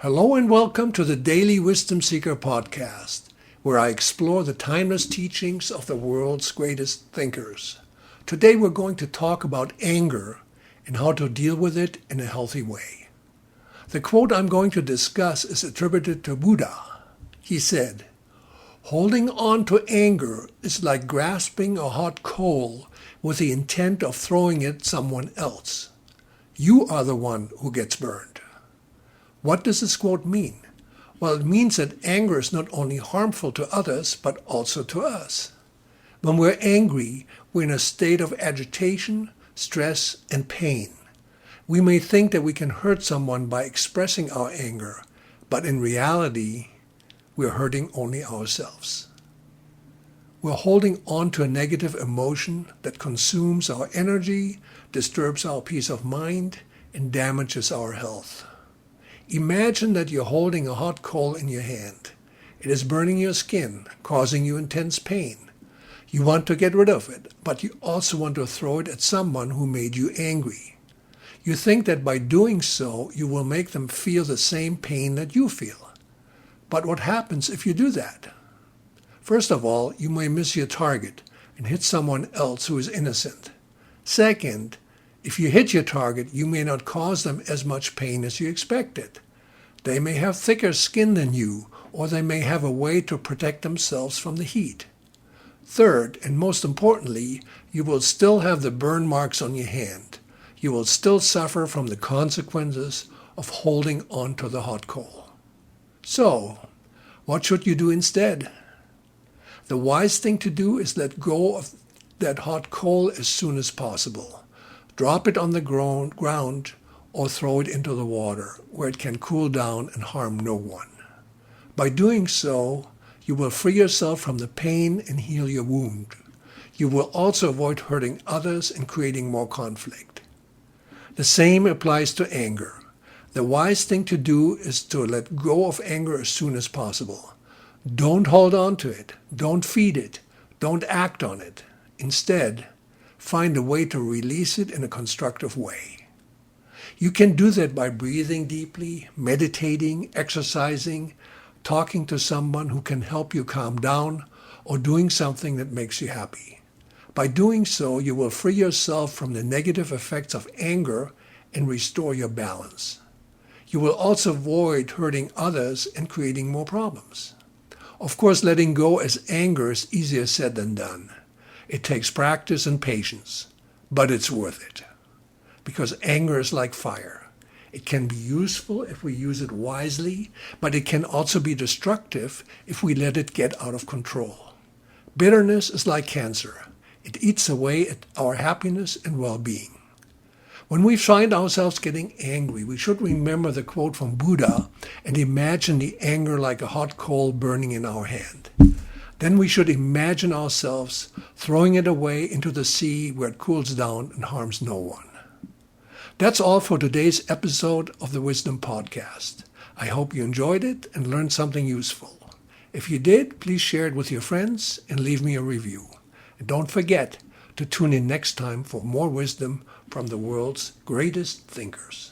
Hello and welcome to the Daily Wisdom Seeker podcast, where I explore the timeless teachings of the world's greatest thinkers. Today we're going to talk about anger and how to deal with it in a healthy way. The quote I'm going to discuss is attributed to Buddha. He said, "Holding on to anger is like grasping a hot coal with the intent of throwing it at someone else. You are the one who gets burned." What does this quote mean? Well, it means that anger is not only harmful to others, but also to us. When we're angry, we're in a state of agitation, stress, and pain. We may think that we can hurt someone by expressing our anger, but in reality, we're hurting only ourselves. We're holding on to a negative emotion that consumes our energy, disturbs our peace of mind, and damages our health. Imagine that you're holding a hot coal in your hand. It is burning your skin, causing you intense pain. You want to get rid of it, but you also want to throw it at someone who made you angry. You think that by doing so, you will make them feel the same pain that you feel. But what happens if you do that? First of all, you may miss your target and hit someone else who is innocent. Second, if you hit your target, you may not cause them as much pain as you expected. They may have thicker skin than you, or they may have a way to protect themselves from the heat. Third, and most importantly, you will still have the burn marks on your hand. You will still suffer from the consequences of holding on to the hot coal. So, what should you do instead? The wise thing to do is let go of that hot coal as soon as possible. Drop it on the ground or throw it into the water where it can cool down and harm no one. By doing so, you will free yourself from the pain and heal your wound. You will also avoid hurting others and creating more conflict. The same applies to anger. The wise thing to do is to let go of anger as soon as possible. Don't hold on to it. Don't feed it. Don't act on it. Instead, find a way to release it in a constructive way. You can do that by breathing deeply, meditating, exercising, talking to someone who can help you calm down, or doing something that makes you happy. By doing so, you will free yourself from the negative effects of anger and restore your balance. You will also avoid hurting others and creating more problems. Of course, letting go as anger is easier said than done. It takes practice and patience, but it's worth it. Because anger is like fire. It can be useful if we use it wisely, but it can also be destructive if we let it get out of control. Bitterness is like cancer. It eats away at our happiness and well-being. When we find ourselves getting angry, we should remember the quote from Buddha and imagine the anger like a hot coal burning in our hand. Then we should imagine ourselves throwing it away into the sea where it cools down and harms no one. That's all for today's episode of the Wisdom Podcast. I hope you enjoyed it and learned something useful. If you did, please share it with your friends and leave me a review. And don't forget to tune in next time for more wisdom from the world's greatest thinkers.